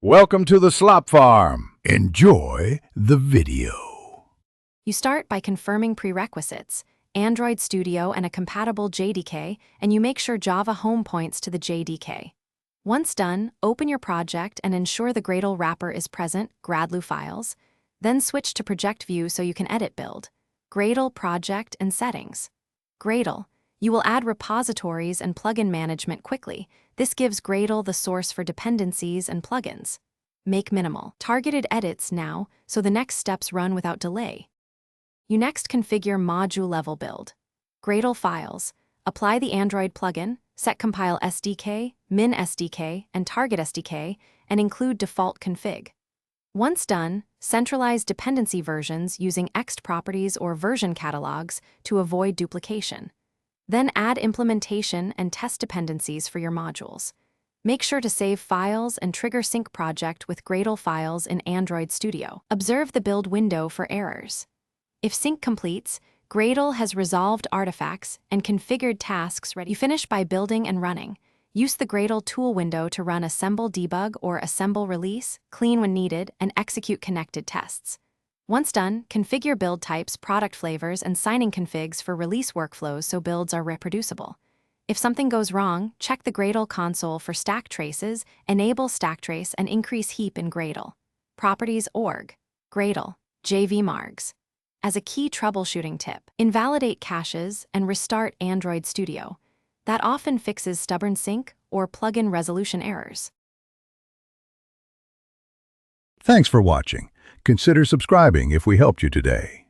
Welcome to the Slop Farm. Enjoy the video. You start by confirming prerequisites, Android Studio and a compatible JDK, and you make sure Java Home points to the JDK. Once done, open your project and ensure the Gradle wrapper is present, Gradle files. Then switch to Project View so you can edit build. Gradle Project and Settings. Gradle. You will add repositories and plugin management quickly. This gives Gradle the source for dependencies and plugins. Make minimal, targeted edits now, so the next steps run without delay. You next configure module-level build. Gradle files. Apply the Android plugin, set compile SDK, min SDK, and target SDK, and include default config. Once done, centralize dependency versions using ext properties or version catalogs to avoid duplication. Then add implementation and test dependencies for your modules. Make sure to save files and trigger sync project with Gradle files in Android Studio. Observe the build window for errors. If sync completes, Gradle has resolved artifacts and configured tasks ready. You finish by building and running. Use the Gradle tool window to run assemble debug or assemble release, clean when needed, and execute connected tests. Once done, configure build types, product flavors, and signing configs for release workflows so builds are reproducible. If something goes wrong, check the Gradle console for stack traces, enable stack trace, and increase heap in Gradle. Properties org. Gradle. JVmargs. As a key troubleshooting tip, invalidate caches and restart Android Studio. That often fixes stubborn sync or plugin resolution errors. Thanks for watching. Consider subscribing if we helped you today.